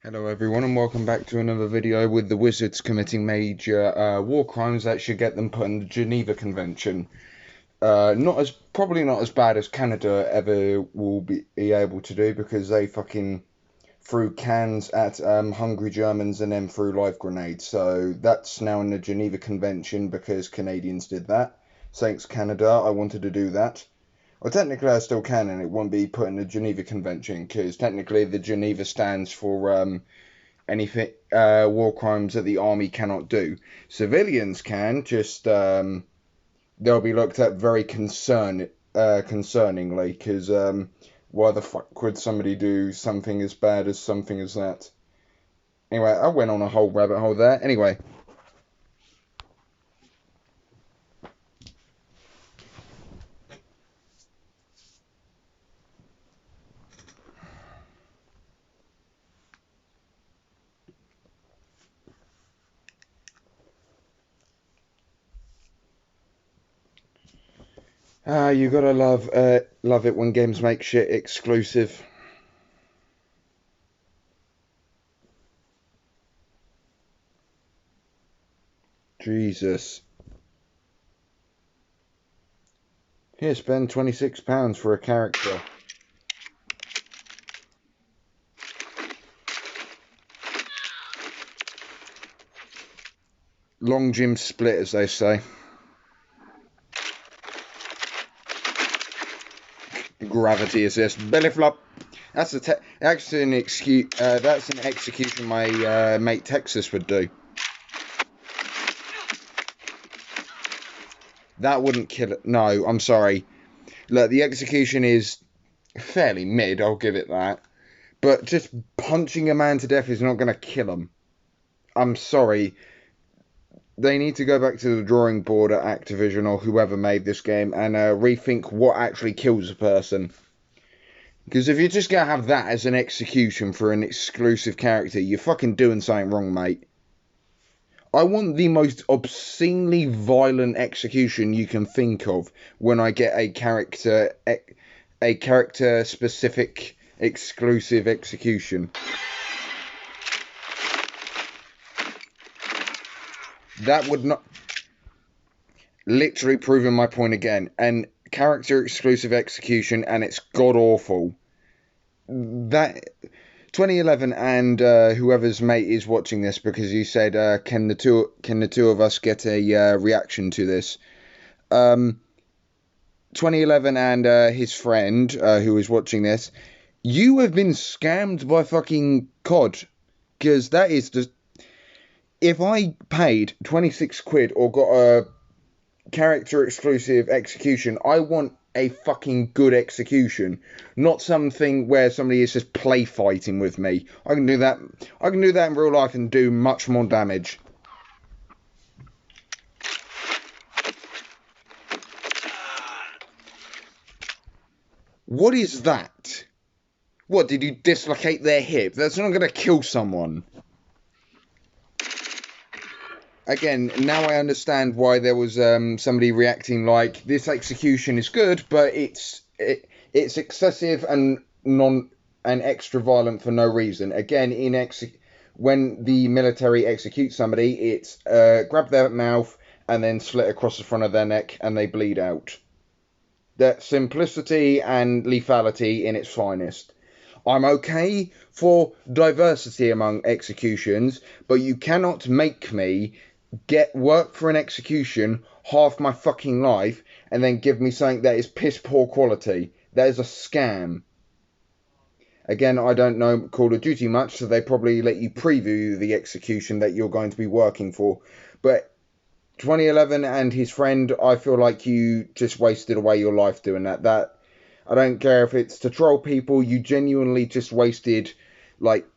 Hello everyone and welcome back to another video with the wizards committing major war crimes that should get them put in the Geneva Convention. Probably not as bad as Canada ever will be able to do, because they fucking threw cans at hungry Germans and then threw live grenades. So that's now in the Geneva Convention because Canadians did that. Thanks Canada, I wanted to do that. Well, technically I still can, and it won't be put in the Geneva Convention, because technically the Geneva stands for anything war crimes that the army cannot do. Civilians can, just they'll be looked at very concerningly, because why the fuck would somebody do something as bad as something as that? Anyway, I went on a whole rabbit hole there. Anyway. You gotta love it when games make shit exclusive. Jesus. Here, spend £26 for a character. Long Jim split, as they say. Gravity assist. Belly flop. That's actually an excuse. That's an execution my mate Texas would do. That wouldn't kill it. No, I'm sorry. Look, the execution is fairly mid. I'll give it that. But just punching a man to death is not going to kill him. I'm sorry. They need to go back to the drawing board at Activision or whoever made this game and rethink what actually kills a person. Because if you're just going to have that as an execution for an exclusive character, you're fucking doing something wrong, mate. I want the most obscenely violent execution you can think of when I get a character-specific exclusive execution. That would not... Literally proving my point again. And character exclusive execution, and it's god awful. That 2011, and whoever's mate is watching this, because you said can the two of us get a reaction to this? 2011 and his friend who is watching this, you have been scammed by fucking COD, because that is just... If I paid 26 quid or got a character exclusive execution, I want a fucking good execution, not something where somebody is just play fighting with me. I can do that in real life and do much more damage. What is that? What, did you dislocate their hip? That's not going to kill someone. Again, now I understand why there was somebody reacting like, this execution is good, but it's excessive and extra violent for no reason. Again, when the military executes somebody, it's grab their mouth and then slit across the front of their neck and they bleed out. That simplicity and lethality in its finest. I'm okay for diversity among executions, but you cannot make me get work for an execution half my fucking life and then give me something that is piss poor quality. That is a scam. Again, I don't know Call of Duty much, so they probably let you preview the execution that you're going to be working for. But 2011 and his friend, I feel like you just wasted away your life doing that. I don't care if it's to troll people, you genuinely just wasted, like,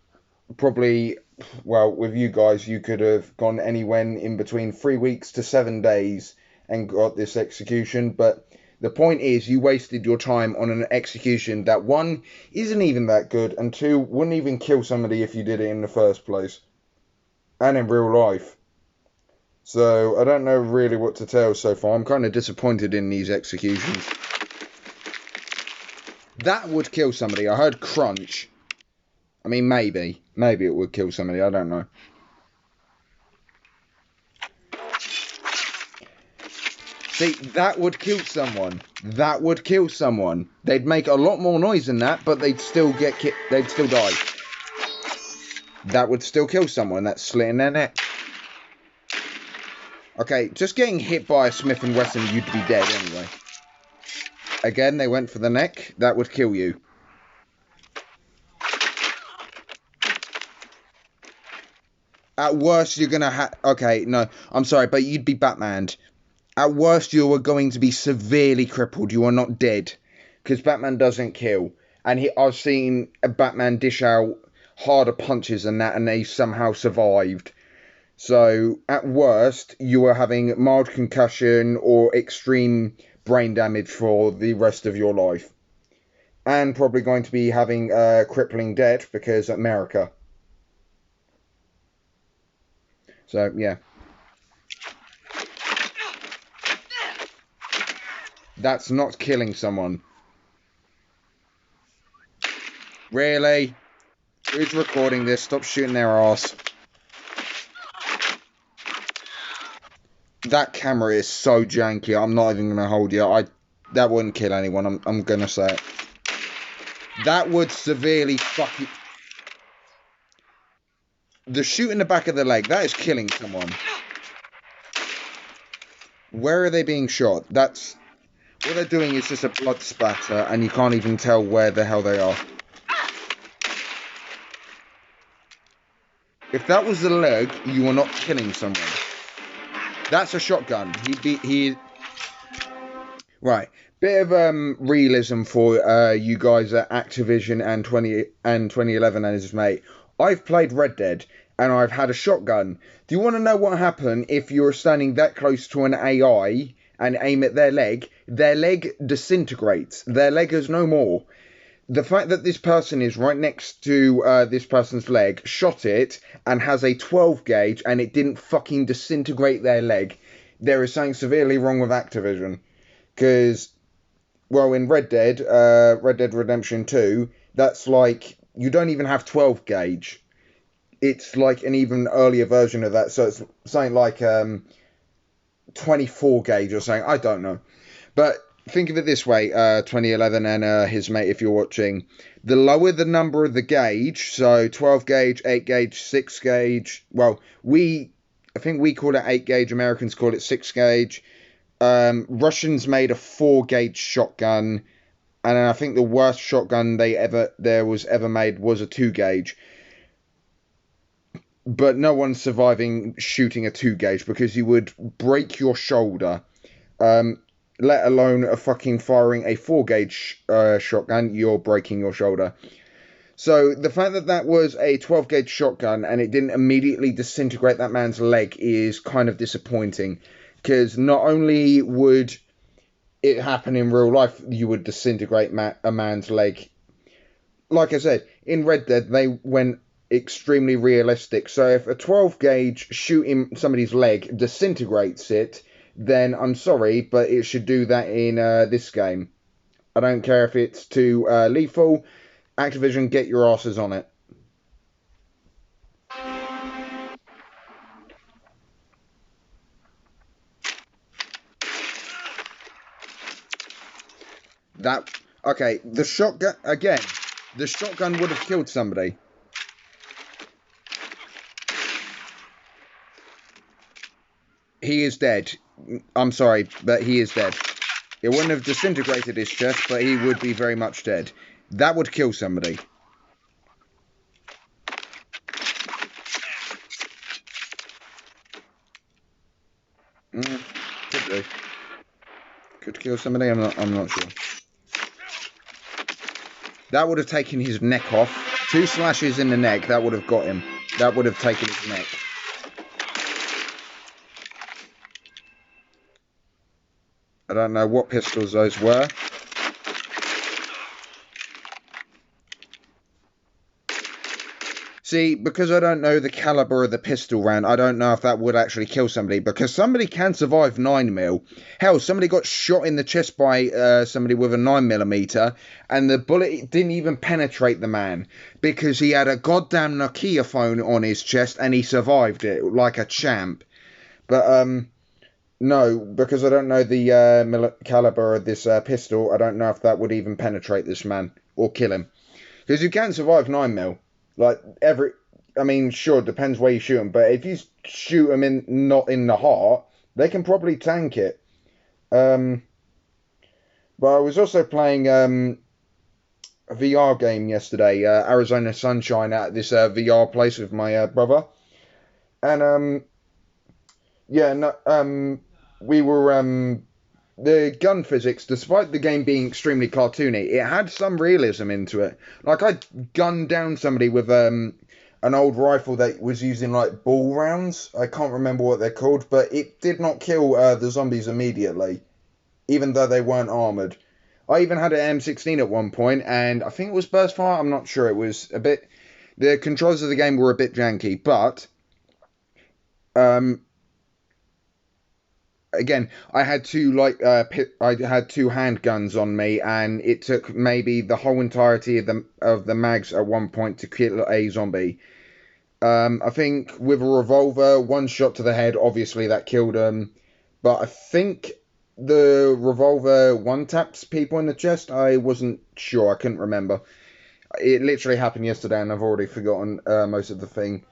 probably... Well, with you guys, you could have gone anywhere in between 3 weeks to 7 days and got this execution. But the point is, you wasted your time on an execution that, one, isn't even that good, and two, wouldn't even kill somebody if you did it in the first place. And in real life. So, I don't know really what to tell so far. I'm kind of disappointed in these executions. That would kill somebody. I heard crunch. I mean, maybe. Maybe it would kill somebody. I don't know. See, that would kill someone. That would kill someone. They'd make a lot more noise than that, but they'd still they'd still die. That would still kill someone. That's slitting their neck. Okay, just getting hit by a Smith & Wesson, you'd be dead anyway. Again, they went for the neck. That would kill you. At worst, you're gonna have... Okay, no, I'm sorry, but you'd be Batmaned. At worst, you are going to be severely crippled. You are not dead. Because Batman doesn't kill. And I've seen a Batman dish out harder punches than that, and they somehow survived. So, at worst, you are having mild concussion or extreme brain damage for the rest of your life. And probably going to be having crippling debt because America. So, yeah. That's not killing someone. Really? Who's recording this? Stop shooting their ass. That camera is so janky. I'm not even gonna hold you. That wouldn't kill anyone. I'm gonna say it. That would severely fuck you. The shoot in the back of the leg, that is killing someone. Where are they being shot? What they're doing is just a blood spatter, and you can't even tell where the hell they are. If that was the leg, you are not killing someone. That's a shotgun. Right. Bit of realism for you guys at Activision and 2011 and his mate. I've played Red Dead and I've had a shotgun. Do you want to know what happened if you're standing that close to an AI and aim at their leg? Their leg disintegrates. Their leg is no more. The fact that this person is right next to this person's leg, shot it, and has a 12 gauge, and it didn't fucking disintegrate their leg, there is something severely wrong with Activision. Because, well, in Red Dead Redemption 2, that's like, you don't even have 12 gauge. It's like an even earlier version of that, so it's something like 24 gauge or something, I don't know. But think of it this way, 2011 and his mate, if you're watching. The lower the number of the gauge, so 12 gauge, 8 gauge, 6 gauge. Well, I think we call it 8 gauge. Americans call it 6 gauge. Russians made a 4 gauge shotgun, and I think the worst shotgun there was ever made was a 2 gauge. But no one's surviving shooting a 2 gauge because you would break your shoulder. Let alone fucking firing a 4 gauge shotgun, you're breaking your shoulder. So the fact that that was a 12 gauge shotgun and it didn't immediately disintegrate that man's leg is kind of disappointing. Because not only would it happen in real life, you would disintegrate a man's leg. Like I said, in Red Dead, they went extremely realistic. So if a 12 gauge shooting somebody's leg disintegrates it, then I'm sorry, but it should do that in this game. I don't care if it's too lethal. Activision, get your asses on it. Okay, the shotgun, again, the shotgun would have killed somebody. He is dead. I'm sorry, but he is dead. It wouldn't have disintegrated his chest, but he would be very much dead. That would kill somebody. Could do. Could kill somebody, I'm not sure. That would have taken his neck off. 2 slashes in the neck, that would have got him. That would have taken his neck. I don't know what pistols those were. See, because I don't know the caliber of the pistol round, I don't know if that would actually kill somebody. Because somebody can survive 9mm. Hell, somebody got shot in the chest by somebody with a 9mm, and the bullet didn't even penetrate the man because he had a goddamn Nokia phone on his chest and he survived it like a champ. But no, because I don't know the caliber of this pistol, I don't know if that would even penetrate this man or kill him. Because you can survive 9mm. Like, I mean, sure, depends where you shoot them, but if you shoot them not in the heart, they can probably tank it. But I was also playing a VR game yesterday, Arizona Sunshine, at this VR place with my brother. And, yeah, no, we were, the gun physics, despite the game being extremely cartoony, it had some realism into it. Like, I gunned down somebody with an old rifle that was using like ball rounds. I can't remember what they're called, but it did not kill the zombies immediately, even though they weren't armored. I even had an M16 at one point, and I think it was burst fire. I'm not sure. It was a bit. The controls of the game were a bit janky, but um, again, I had I had two handguns on me, and it took maybe the whole entirety of the mags at one point to kill a zombie. I think with a revolver, one shot to the head, obviously that killed him. But I think the revolver one taps people in the chest. I wasn't sure. I couldn't remember. It literally happened yesterday, and I've already forgotten most of the thing.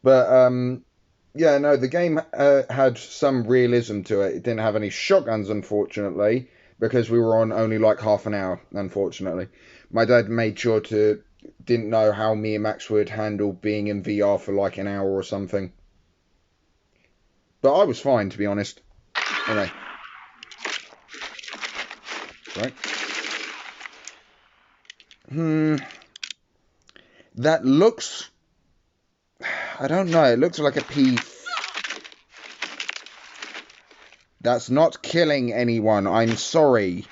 But yeah, no, the game had some realism to it. It didn't have any shotguns, unfortunately, because we were on only like half an hour, unfortunately. My dad made sure to didn't know how me and Max would handle being in VR for like an hour or something. But I was fine, to be honest. Anyway. Right. That looks... I don't know. It looks like a P... That's not killing anyone. I'm sorry.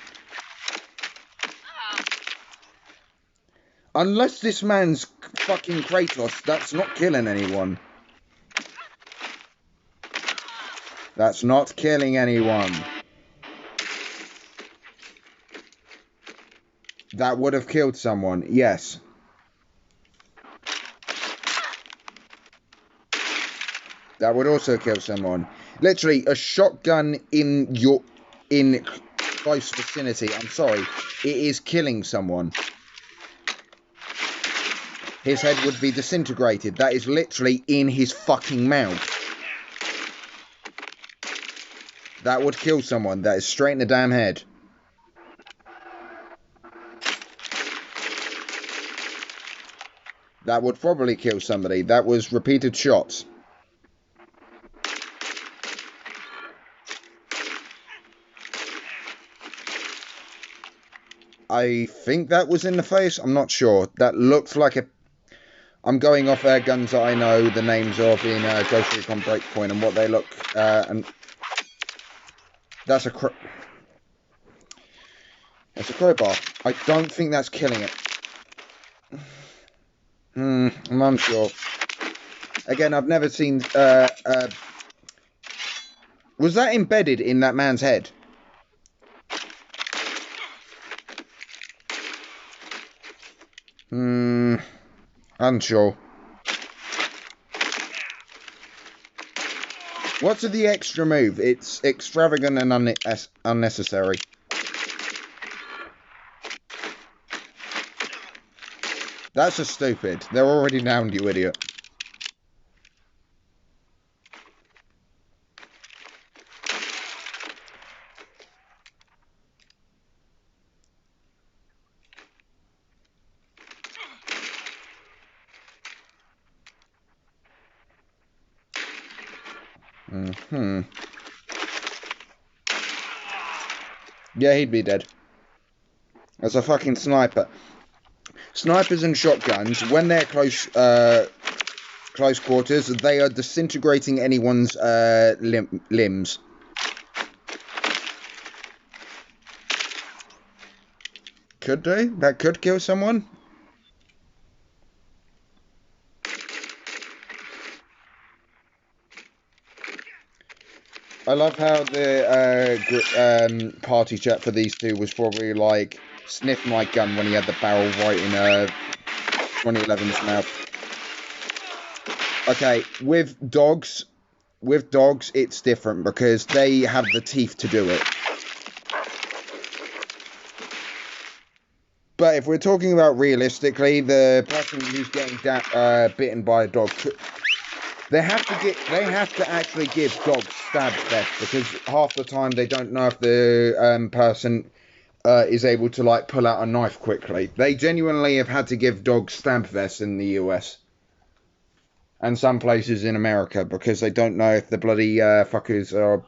Unless this man's fucking Kratos, that's not killing anyone. That's not killing anyone. That would have killed someone, yes. That would also kill someone. Literally, a shotgun in close vicinity, I'm sorry, it is killing someone. His head would be disintegrated. That is literally in his fucking mouth. That would kill someone. That is straight in the damn head. That would probably kill somebody. That was repeated shots. I think that was in the face. I'm not sure. That looked like a... I'm going off guns that I know the names of in Ghost Recon Breakpoint and what they look... and that's a that's a crowbar. I don't think that's killing it. I'm unsure. Again, I've never seen... was that embedded in that man's head? Unsure. What's the extra move? It's extravagant and unnecessary. That's just stupid. They're already downed, you idiot. Yeah, he'd be dead. As a fucking sniper. Snipers and shotguns, when they're close quarters, they are disintegrating anyone's limbs. Could do. That could kill someone. I love how the party chat for these two was probably like, sniff my gun when he had the barrel right in 2011's mouth. Okay, with dogs, it's different because they have the teeth to do it. But if we're talking about realistically, the person who's getting bitten by a dog, they have to actually give dogs stab vests, because half the time they don't know if the person is able to like pull out a knife quickly. They genuinely have had to give dogs stab vests in the US and some places in America because they don't know if the bloody fuckers are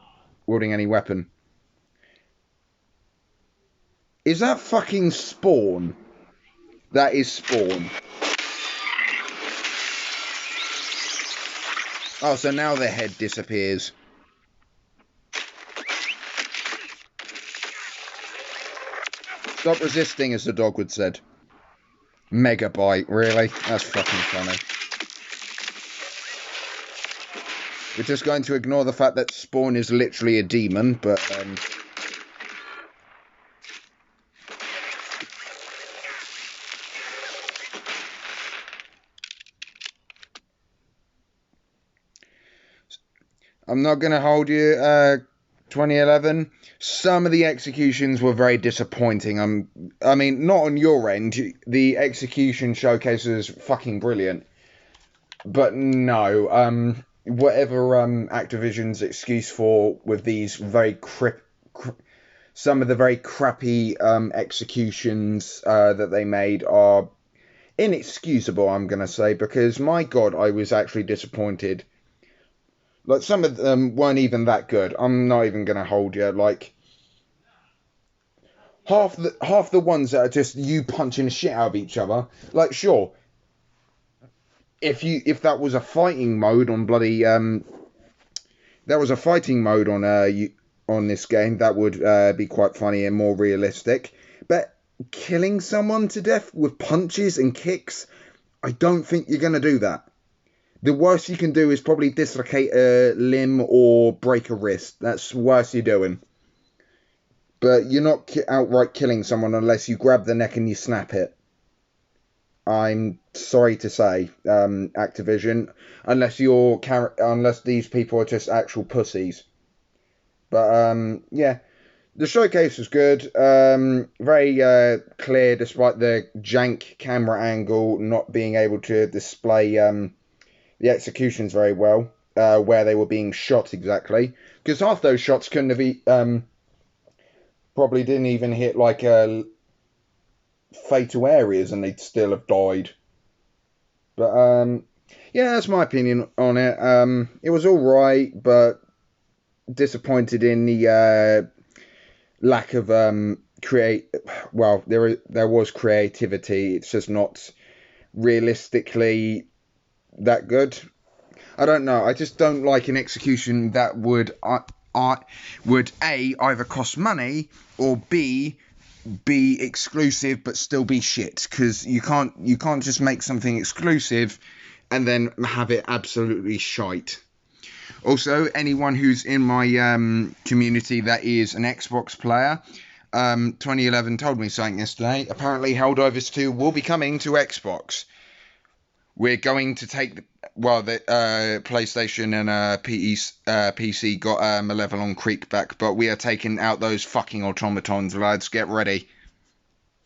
wielding any weapon. Is that fucking Spawn? That is Spawn. Oh, so now their head disappears. Stop resisting, as the dog would said. Megabyte, really? That's fucking funny. We're just going to ignore the fact that Spawn is literally a demon, but I'm not going to hold you. 2011. Some of the executions were very disappointing. I mean, not on your end. The execution showcase was fucking brilliant. But no, whatever Activision's excuse for with these very some of the very crappy executions that they made are inexcusable, I'm going to say, because my God, I was actually disappointed. Like, some of them weren't even that good. I'm not even going to hold you. Like, half the ones that are just you punching the shit out of each other. Like, sure, if that was a fighting mode on bloody on this game, that would be quite funny and more realistic. But killing someone to death with punches and kicks, I don't think you're going to do that. The worst you can do is probably dislocate a limb or break a wrist. That's the worst you're doing. But you're not outright killing someone unless you grab the neck and you snap it. I'm sorry to say, Activision, unless these people are just actual pussies. But yeah, the showcase was good. Very clear, despite the jank camera angle not being able to display the executions very well, where they were being shot exactly, because half those shots couldn't have probably didn't even hit like fatal areas, and they'd still have died. But yeah, that's my opinion on it. It was all right, but disappointed in the lack of Well, there was creativity. It's just not realistically that good. I don't know. I just don't like an execution that would A, either cost money, or B, be exclusive but still be shit. Because you can't just make something exclusive and then have it absolutely shite. Also, anyone who's in my community that is an Xbox player, 2011 told me something yesterday. Apparently, Helldivers 2 will be coming to Xbox. We're going to take the PlayStation and PC got a level on Creek back, but we are taking out those fucking automatons, lads. Get ready.